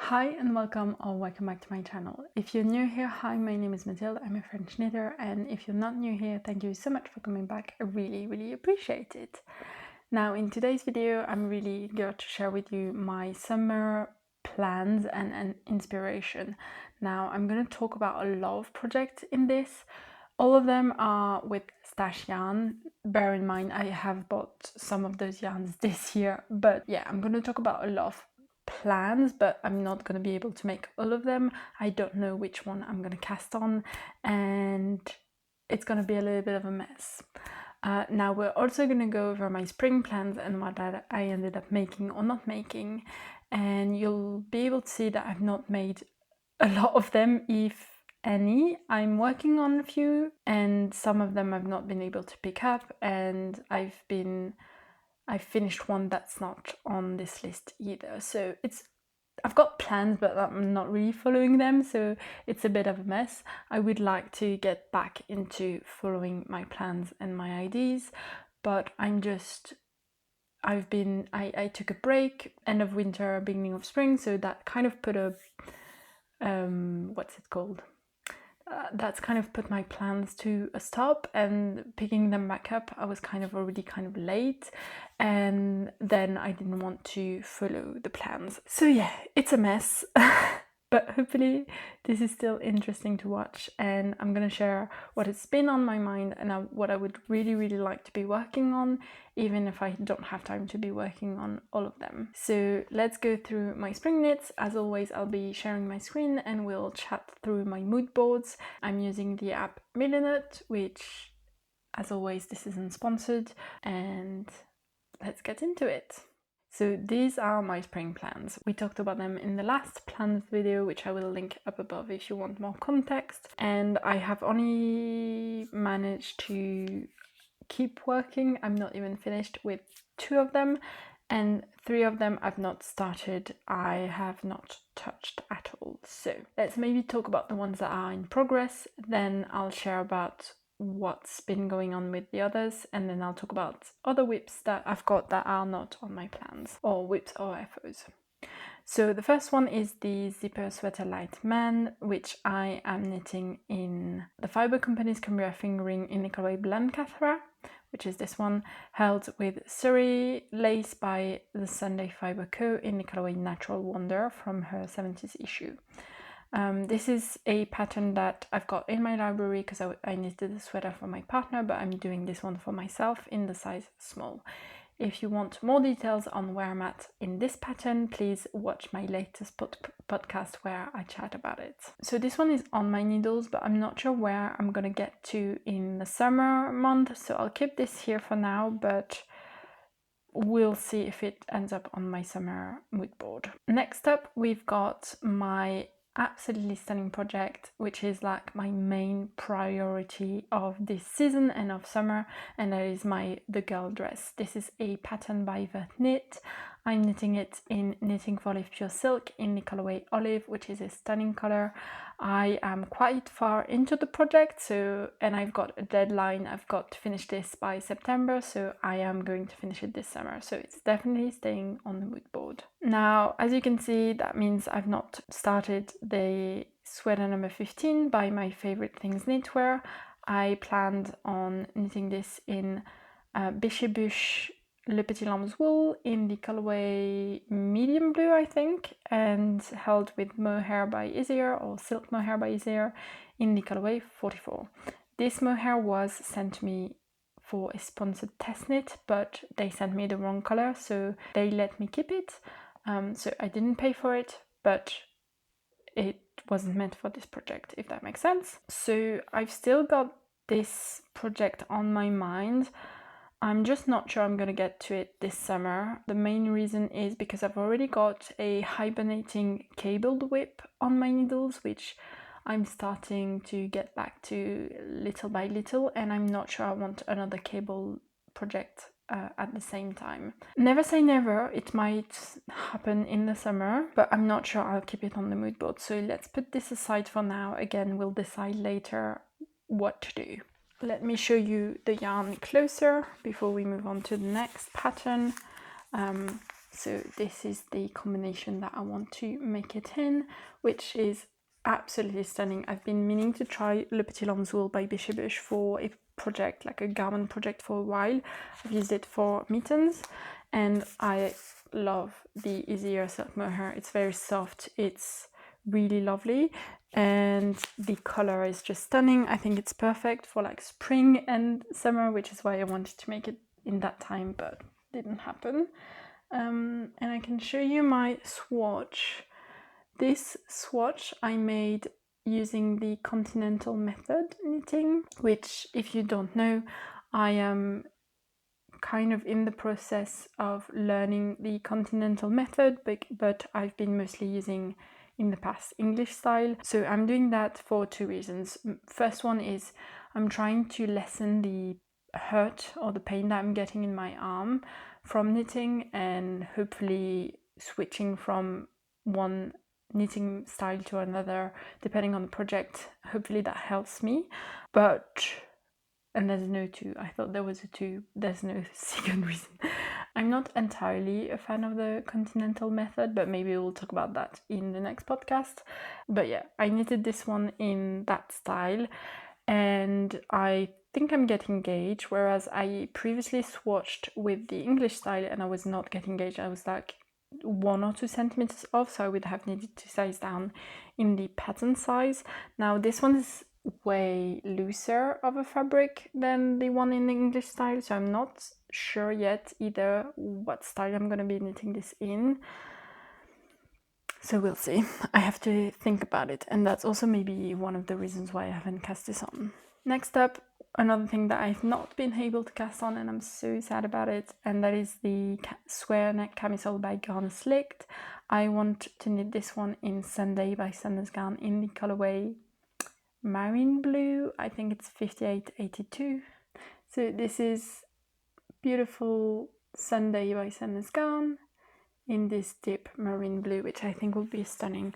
Hi and welcome or welcome back to my channel. If you're new here, hi, my name is Mathilde, I'm a French knitter, and if you're not new here, thank you so much for coming back. I really appreciate it. Now in today's video, I'm really eager to share with you my summer plans and inspiration. Now I'm going to talk about a lot of projects in this. All of them are with stash yarn. Bear in mind I have bought some of those yarns this year, but yeah, I'm going to talk about a lot of plans, but I'm not going to be able to make all of them. I don't know which one I'm going to cast on, and it's going to be a little bit of a mess. Now we're also going to go over my spring plans and what I ended up making or not making, and you'll be able to see that I've not made a lot of them, if any. I'm working on a few, and some of them I've not been able to pick up, and I've finished one that's not on this list either. So I've got plans, but I'm not really following them, so it's a bit of a mess. I would like to get back into following my plans and my ideas, but I took a break, end of winter, beginning of spring, so that kind of put a what's it called? That's kind of put my plans to a stop, and picking them back up, I was already late, and then I didn't want to follow the plans. So yeah, it's a mess. But hopefully this is still interesting to watch, and I'm gonna share what has been on my mind and what I would really like to be working on, even if I don't have time to be working on all of them. So let's go through my spring knits. As always, I'll be sharing my screen and we'll chat through my mood boards. I'm using the app Merino, which, as always, this isn't sponsored, and let's get into it. So these are my spring plans. We talked about them in the last plans video, which I will link up above if you want more context. And I have only managed to keep working. I'm not even finished with 2 of them, and 3 of them I've not started. I have not touched at all. So let's maybe talk about the ones that are in progress, then I'll share about what's been going on with the others, and then I'll talk about other whips that I've got that are not on my plans, or whips or FOs. So the first one is the zipper sweater light man, which I am knitting in the Fibre company's Cumbria fingering in the colorway Blencathra, which is this one, held with Suri lace by the Sunday Fibre Co. in the colorway Natural Wonder from her 70s issue. This is a pattern that I've got in my library because I knitted a sweater for my partner, but I'm doing this one for myself in the size small. If you want more details on where I'm at in this pattern, please watch my latest podcast where I chat about it. So this one is on my needles, but I'm not sure where I'm gonna get to in the summer month, so I'll keep this here for now, but we'll see if it ends up on my summer mood board. Next up, we've got my absolutely stunning project, which is like my main priority of this season and of summer, and that is the girl dress. This is a pattern by VertKnit. I'm knitting it in Knitting for Live Pure Silk in the colorway Olive, which is a stunning color. I am quite far into the project, and I've got a deadline. I've got to finish this by September, so I am going to finish it this summer. So it's definitely staying on the mood board. Now, as you can see, that means I've not started the sweater number 15 by My Favorite Things Knitwear. I planned on knitting this in Biche Le Petit Lamb's wool in the colorway medium blue, I think, and held with mohair by Isier, or silk mohair by Isier, in the colorway 44. This mohair was sent to me for a sponsored test knit, but they sent me the wrong color, so they let me keep it. So I didn't pay for it, but it wasn't meant for this project, if that makes sense. So I've still got this project on my mind. I'm just not sure I'm gonna get to it this summer. The main reason is because I've already got a hibernating cabled whip on my needles, which I'm starting to get back to little by little, and I'm not sure I want another cable project at the same time. Never say never, it might happen in the summer, but I'm not sure I'll keep it on the mood board. So let's put this aside for now. Again, we'll decide later what to do. Let me show you the yarn closer before we move on to the next pattern. So this is the combination that I want to make it in, which is absolutely stunning. I've been meaning to try Le Petit Lamsoul by Bichebush for a project, like a garment project, for a while. I've used it for mittens, and I love the easier silk mohair. It's very soft, it's really lovely, and the color is just stunning. I think it's perfect for like spring and summer, which is why I wanted to make it in that time, but didn't happen. And I can show you my swatch. This swatch I made using the continental method knitting, which, if you don't know, I am kind of in the process of learning the continental method, but I've been mostly using in the past English style. So I'm doing that for two reasons. First one is I'm trying to lessen the hurt or the pain that I'm getting in my arm from knitting, and hopefully switching from one knitting style to another depending on the project. Hopefully that helps me. And there's no two. I thought there was a two. There's no second reason. I'm not entirely a fan of the continental method, but maybe we'll talk about that in the next podcast. But yeah, I knitted this one in that style, and I think I'm getting gauge, whereas I previously swatched with the English style and I was not getting gauge. I was like 1 or 2 centimeters off, so I would have needed to size down in the pattern size. Now this one is way looser of a fabric than the one in the English style, so I'm not sure yet either what style I'm going to be knitting this in. So we'll see. I have to think about it, and that's also maybe one of the reasons why I haven't cast this on. Next up, another thing that I've not been able to cast on, and I'm so sad about it, and that is the square neck camisole by Garn Slicked. I want to knit this one in Sunday by Sandnes Garn in the colorway marine blue. I think it's 5882. So this is beautiful Sunday by Sandnes Garn in this deep marine blue, which I think will be stunning.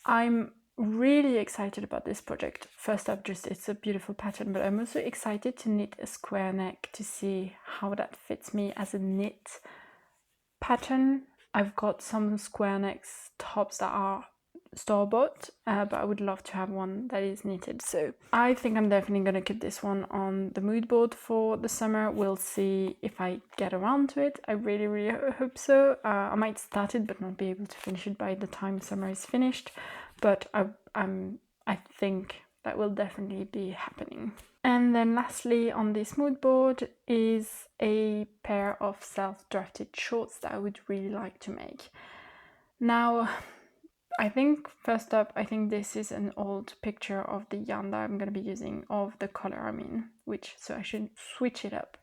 I'm really excited about this project. First up, just it's a beautiful pattern, but I'm also excited to knit a square neck to see how that fits me as a knit pattern. I've got some square necks tops that are store-bought, but I would love to have one that is knitted. So I think I'm definitely going to keep this one on the mood board for the summer. We'll see if I get around to it. I really hope so. I might start it but not be able to finish it by the time summer is finished, but I think that will definitely be happening. And then lastly on this mood board is a pair of self-drafted shorts that I would really like to make. Now, I think first up, I think this is an old picture of the yarn that I'm going to be using, of the color I mean, so I should switch it up.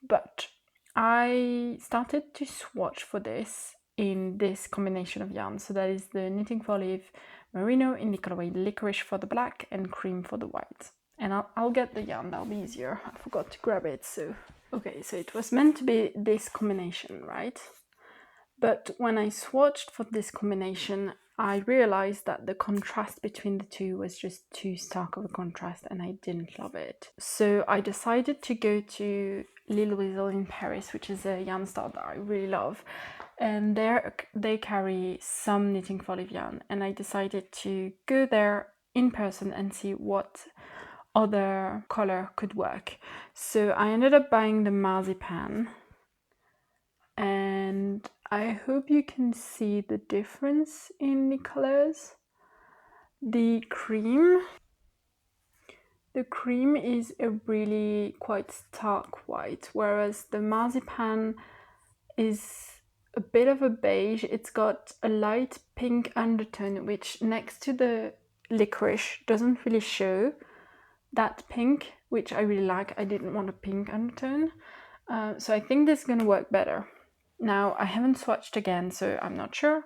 But I started to swatch for this in this combination of yarn. So that is the Knitting for Live Merino in the colorway Licorice for the black and Cream for the white. And I'll get the yarn, that'll be easier. I forgot to grab it, so... Okay, so it was meant to be this combination, right? But when I swatched for this combination, I realized that the contrast between the two was just too stark of a contrast and I didn't love it. So I decided to go to Lille Weasel in Paris, which is a yarn store that I really love. And there they carry some Knitting for Live yarn, and I decided to go there in person and see what other color could work. So I ended up buying the Marzipan, and I hope you can see the difference in the colors. The cream is a really quite stark white, whereas the Marzipan is a bit of a beige. It's got a light pink undertone, which next to the Licorice doesn't really show that pink, which I really like. I didn't want a pink undertone. So I think this is going to work better. Now, I haven't swatched again, so I'm not sure.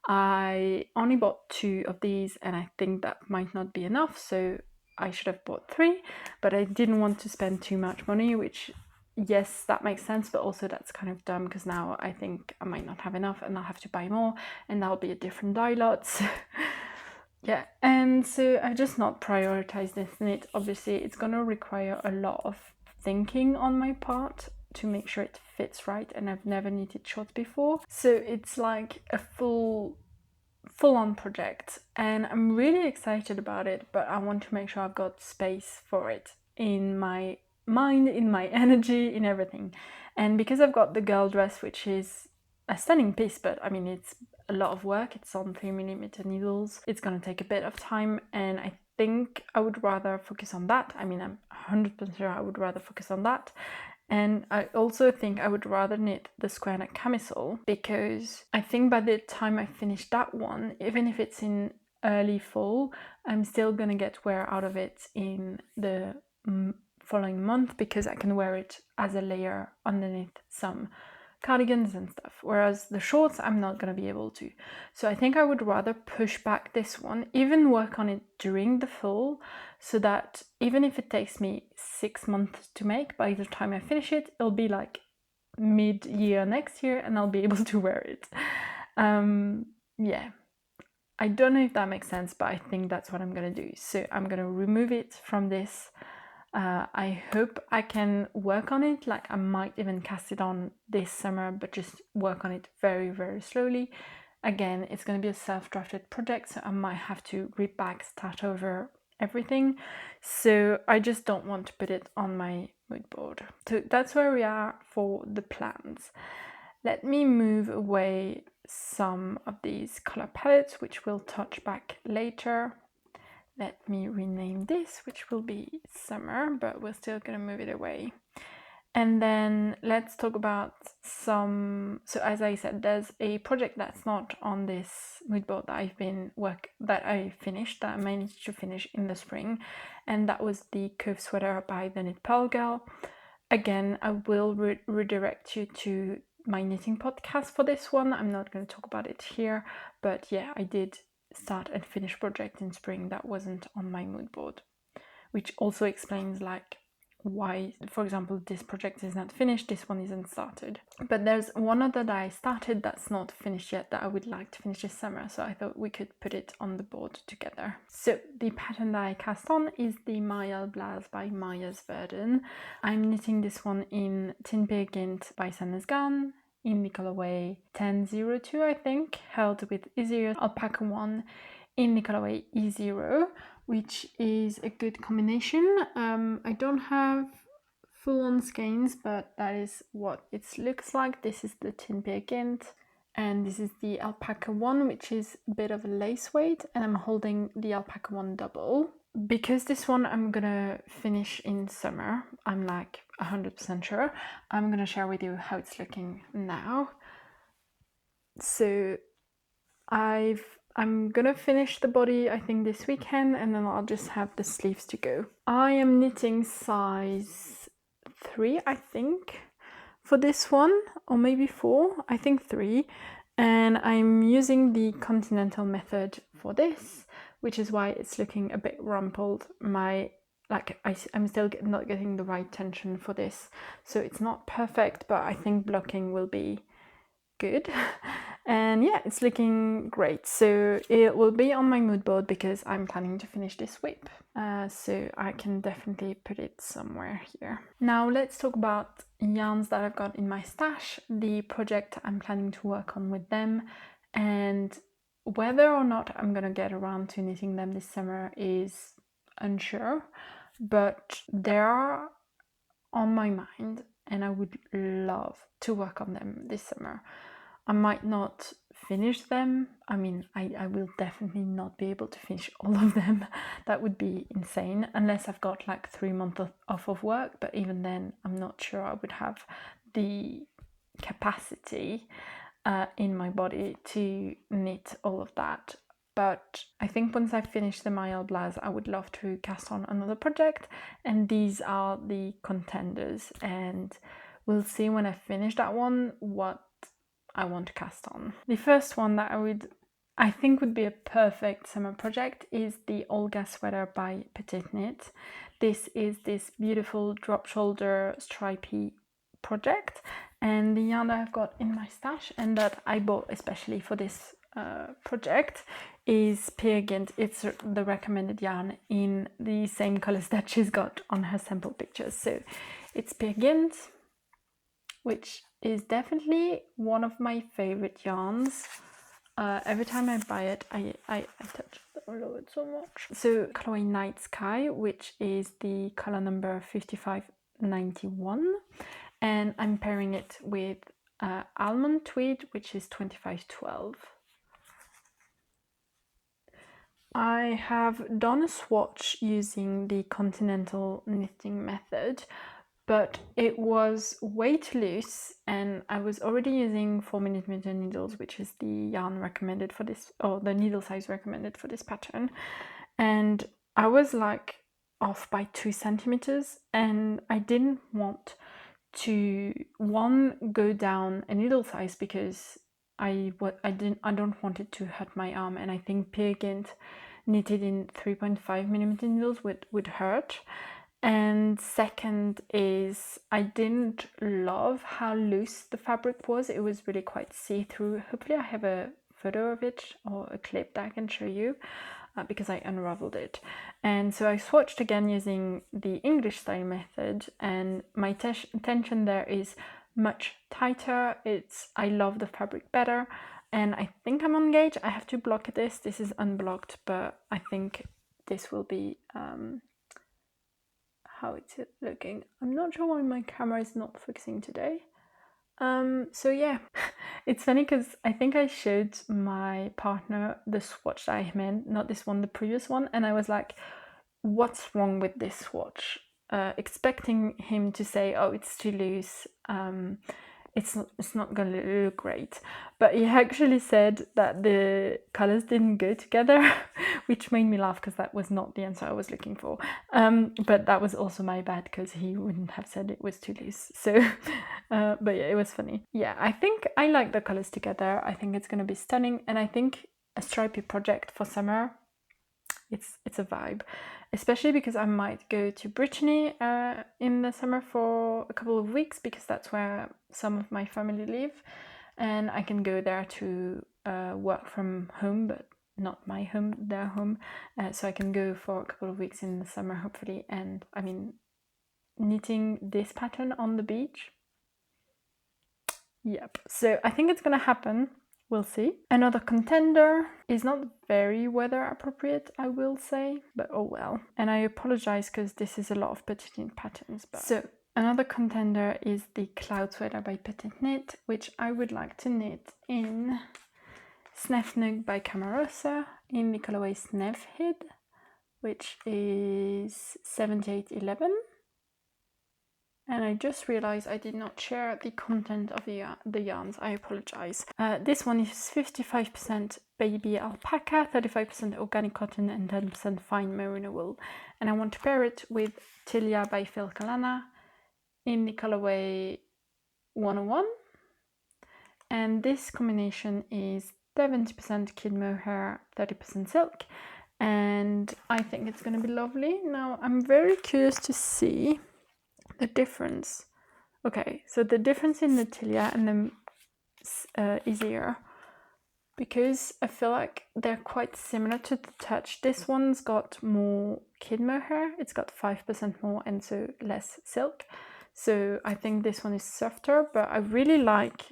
I only bought 2 of these, and I think that might not be enough, so I should have bought 3, but I didn't want to spend too much money, which, yes, that makes sense, but also that's kind of dumb, because now I think I might not have enough, and I'll have to buy more, and that'll be a different dye lot, so yeah. And so I've just not prioritized this knit. Obviously, it's going to require a lot of thinking on my part to make sure it fits right, and I've never knitted shorts before, so it's like a full-on project, and I'm really excited about it, but I want to make sure I've got space for it in my mind, in my energy, in everything. And because I've got the girl dress, which is a stunning piece, but I mean, it's a lot of work, it's on 3mm needles, it's gonna take a bit of time, and I think I would rather focus on that. I mean, I'm 100% sure I would rather focus on that. And I also think I would rather knit the square neck camisole, because I think by the time I finish that one, even if it's in early fall, I'm still gonna get wear out of it in the following month, because I can wear it as a layer underneath some cardigans and stuff, whereas the shorts I'm not going to be able to. So I think I would rather push back this one, even work on it during the fall, so that even if it takes me 6 months to make, by the time I finish it, it'll be like mid-year next year and I'll be able to wear it. Yeah, I don't know if that makes sense, but I think that's what I'm going to do. So I'm going to remove it from this. I hope I can work on it, like I might even cast it on this summer, but just work on it very, very slowly. Again, it's going to be a self-drafted project, so I might have to rip back, start over everything. So I just don't want to put it on my mood board. So that's where we are for the plans. Let me move away some of these color palettes, which we'll touch back later. Let me rename this, which will be summer, but we're still going to move it away. And then let's talk about some, so as I said, there's a project that's not on this mood board that I finished, that I managed to finish in the spring, and that was the curve sweater by the Knit Pearl Girl. Again, I will redirect you to my knitting podcast for this one. I'm not going to talk about it here, but yeah, I did start and finish project in spring that wasn't on my mood board, which also explains like why, for example, this project is not finished, this one isn't started. But there's one other that I started that's not finished yet that I would like to finish this summer, so I thought we could put it on the board together. So the pattern that I cast on is the Maille Blaze by Myers Verdon. I'm knitting this one in Tin Peergynt by Sandnes Garn, in the colorway 1002, I think, held with easier alpaca one in the colorway E0, which is a good combination. I don't have full-on skeins, but that is what it looks like. This is the Tin Peergynt, and this is the alpaca one, which is a bit of a lace weight, and I'm holding the alpaca one double. Because this one I'm gonna finish in summer, I'm like 100% sure, I'm gonna share with you how it's looking now. So I'm gonna finish the body, I think, this weekend, and then I'll just have the sleeves to go. I am knitting size 3, I think, for this one, or maybe 4, I think 3, and I'm using the continental method for this, which is why it's looking a bit rumpled. I'm still not getting the right tension for this, so it's not perfect, but I think blocking will be good. And yeah, it's looking great. So it will be on my mood board because I'm planning to finish this whip, so I can definitely put it somewhere here. Now let's talk about yarns that I've got in my stash, the project I'm planning to work on with them, and whether or not I'm gonna get around to knitting them this summer is unsure, but they are on my mind and I would love to work on them this summer. I might not finish them. I mean, I will definitely not be able to finish all of them. That would be insane, unless I've got like 3 months off of work, but even then I'm not sure I would have the capacity in my body to knit all of that. But I think once I finish the Maille Blaze, I would love to cast on another project, and these are the contenders, and we'll see when I finish that one what I want to cast on. The first one that I think would be a perfect summer project is the Olga sweater by Petite. This is this beautiful drop shoulder stripy project, and the yarn that I've got in my stash and that I bought especially for this project is Peergynt. It's the recommended yarn in the same colors that she's got on her sample pictures. So it's Peergynt, which is definitely one of my favorite yarns. Every time I buy it, I touch it. I love it so much. So colorway Night Sky, which is the color number 5591, and I'm pairing it with Almond Tweed, which is 2512. I have done a swatch using the continental knitting method, but it was way too loose, and I was already using 4mm needles, which is the yarn recommended for this, or the needle size recommended for this pattern, and I was like off by 2 centimeters, and I didn't want to go down a needle size because I don't want it to hurt my arm, and I think Petite knitted in 3.5mm needles would hurt. And second is I didn't love how loose the fabric was. It was really quite see-through. Hopefully I have a photo of it or a clip that I can show you because I unraveled it. And so I swatched again using the English style method, and my tension there is much tighter. I love the fabric better, and I think I'm on gauge. I have to block this. This is unblocked, but I think this will be how it's looking. I'm not sure why my camera is not focusing today. So yeah, it's funny because I think I showed my partner the swatch that I made, not this one, the previous one, and I was like, what's wrong with this swatch? Expecting him to say, oh, it's too loose, it's not gonna look great, but he actually said that the colors didn't go together, which made me laugh because that was not the answer I was looking for. But that was also my bad because he wouldn't have said it was too loose. So, but yeah, it was funny. Yeah, I think I like the colors together. I think it's gonna be stunning, and I think a stripy project for summer, it's a vibe, especially because I might go to Brittany in the summer for a couple of weeks because that's where some of my family live, and I can go there to work from home, but not my home, their home, so I can go for a couple of weeks in the summer hopefully, and I mean, knitting this pattern on the beach, yep, so I think it's gonna happen. We'll see. Another contender is not very weather appropriate, I will say, but oh well. And I apologize because this is a lot of Petite patterns. But... So another contender is the Cloud Sweater by Petite, which I would like to knit in Snefnug by Camarosa in the colorway Snefhid, which is 7811. And I just realized I did not share the content of the yarns. I apologize. This one is 55% baby alpaca, 35% organic cotton, and 10% fine merino wool. And I want to pair it with Tilia by Filkalana in the colorway 101. And this combination is 70% kid mohair, 30% silk. And I think it's going to be lovely. Now, I'm very curious to see the difference. Okay, so the difference in the tilia and the easier, because I feel like they're quite similar to the touch. This one's got more kid mohair, it's got 5% more and so less silk. So I think this one is softer, but I really like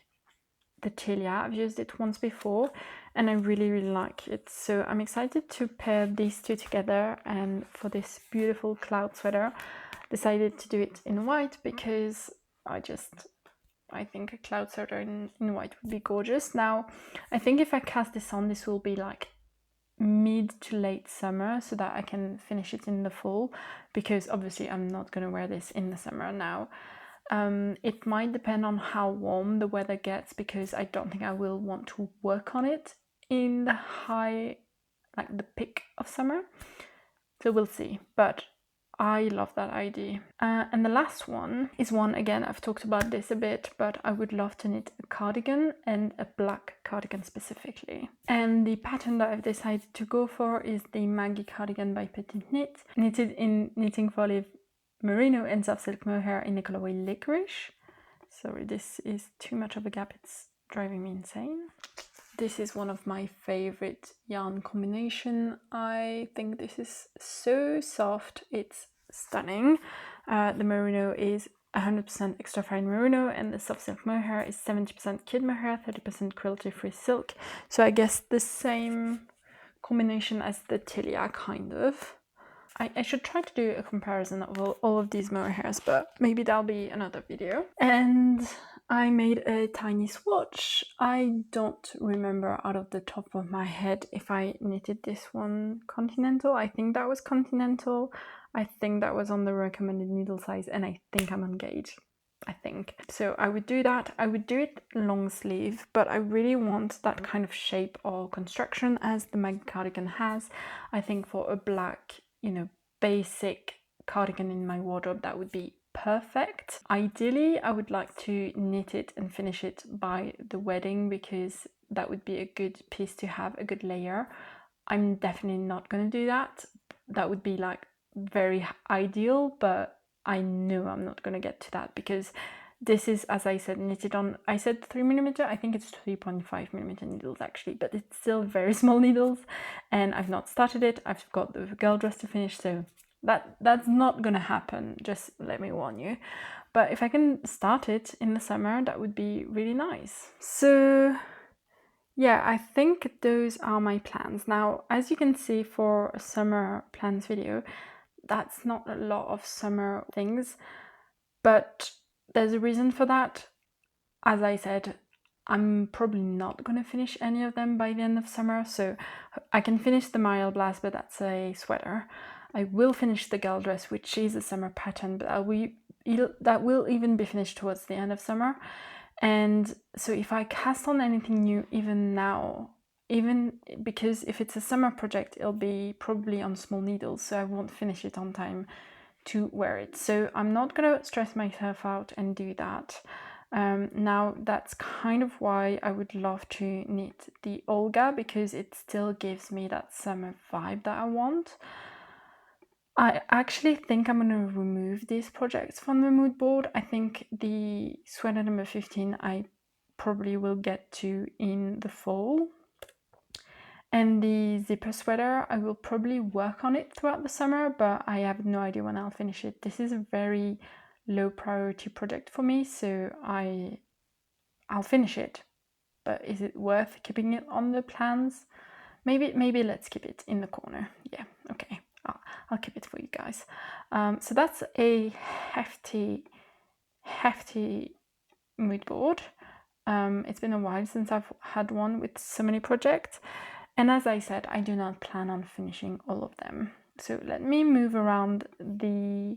the tilia. I've used it once before and I really like it. So I'm excited to pair these two together, and for this beautiful cloud sweater decided to do it in white because I think a cloud sweater in white would be gorgeous. Now, I think if I cast this on, this will be like mid to late summer so that I can finish it in the fall, because obviously I'm not going to wear this in the summer now. It might depend on how warm the weather gets, because I don't think I will want to work on it in the high, like the peak of summer. So we'll see, but I love that idea. And the last one is one, again, I've talked about this a bit, but I would love to knit a cardigan, and a black cardigan specifically. And the pattern that I've decided to go for is the Maggie cardigan by Petite, knitted in Knitting for Live merino and soft silk mohair in the colorway Licorice. Sorry, this is too much of a gap, it's driving me insane. This is one of my favorite yarn combination. I think this is so soft, it's stunning. The merino is 100% extra fine merino, and the soft silk mohair is 70% kid mohair, 30% cruelty-free silk. So I guess the same combination as the Tilia, kind of. I should try to do a comparison of all of these mohairs, but maybe that'll be another video. And I made a tiny swatch. I don't remember out of the top of my head if I knitted this one continental. I think that was continental. I think that was on the recommended needle size, and I think I'm on gauge. I think. So I would do that. I would do it long sleeve, but I really want that kind of shape or construction as the Maggie cardigan has. I think for a black, you know, basic cardigan in my wardrobe, that would be perfect. Ideally, I would like to knit it and finish it by the wedding, because that would be a good piece to have, a good layer. I'm definitely not going to do that. That would be like very ideal, but I know I'm not going to get to that, because this is, as I said, knitted on, I said 3mm, I think it's 3.5mm needles actually, but it's still very small needles, and I've not started it. I've got the girl dress to finish, so that's not going to happen, just let me warn you. But if I can start it in the summer, that would be really nice. So yeah, I think those are my plans. Now, as you can see for a summer plans video, that's not a lot of summer things, but there's a reason for that. As I said, I'm probably not going to finish any of them by the end of summer, so I can finish the Mariel Blast, but that's a sweater. I will finish the girl dress, which is a summer pattern, but that will even be finished towards the end of summer. And so if I cast on anything new even now, even because if it's a summer project, it'll be probably on small needles, so I won't finish it on time to wear it. So I'm not going to stress myself out and do that. Now that's kind of why I would love to knit the Olga, because it still gives me that summer vibe that I want. I actually think I'm going to remove these projects from the mood board. I think the sweater number 15 I probably will get to in the fall. And the zipper sweater, I will probably work on it throughout the summer, but I have no idea when I'll finish it. This is a very low priority project for me, so I'll finish it. But is it worth keeping it on the plans? Maybe let's keep it in the corner. Yeah, okay. I'll keep it for you guys. So that's a hefty mood board. It's been a while since I've had one with so many projects. And as I said, I do not plan on finishing all of them. So let me move around the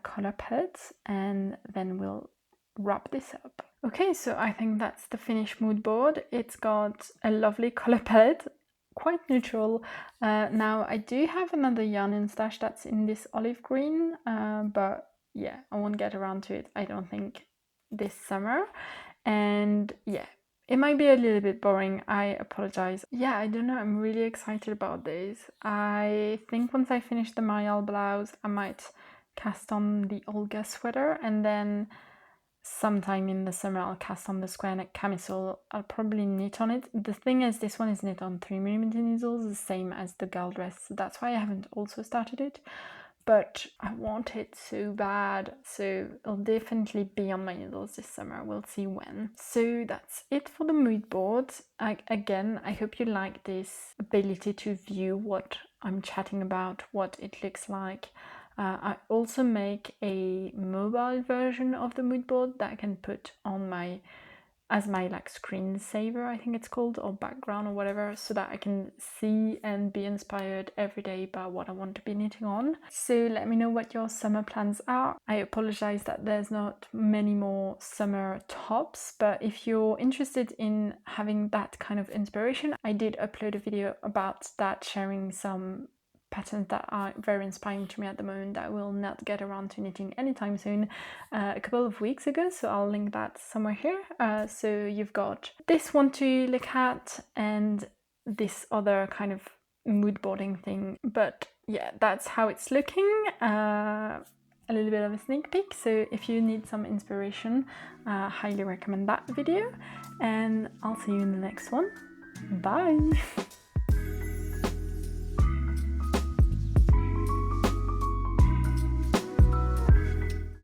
color palettes and then we'll wrap this up. Okay, so I think that's the finished mood board. It's got a lovely color palette, quite neutral. Now I do have another yarn in stash that's in this olive green, but yeah, I won't get around to it, I don't think, this summer. And yeah, it might be a little bit boring, I apologize. Yeah, I don't know, I'm really excited about this. I think once I finish the Mariel blouse, I might cast on the Olga sweater, and then sometime in the summer I'll cast on the square neck camisole. I'll probably knit on it. The thing is, this one is knit on 3mm needles, the same as the girl dress, so that's why I haven't also started it. But I want it so bad, so it'll definitely be on my needles this summer. We'll see when. So that's it for the mood board. Again, I hope you like this ability to view what I'm chatting about, what it looks like. I also make a mobile version of the mood board that I can put on my, as my like screensaver, I think it's called, or background or whatever, so that I can see and be inspired every day by what I want to be knitting on. So let me know what your summer plans are. I apologize that there's not many more summer tops, but if you're interested in having that kind of inspiration, I did upload a video about that, sharing some patterns that are very inspiring to me at the moment that I will not get around to knitting anytime soon, a couple of weeks ago, so I'll link that somewhere here. So you've got this one to look at and this other kind of mood boarding thing, but yeah, that's how it's looking. A little bit of a sneak peek, so if you need some inspiration, highly recommend that video, and I'll see you in the next one. Bye!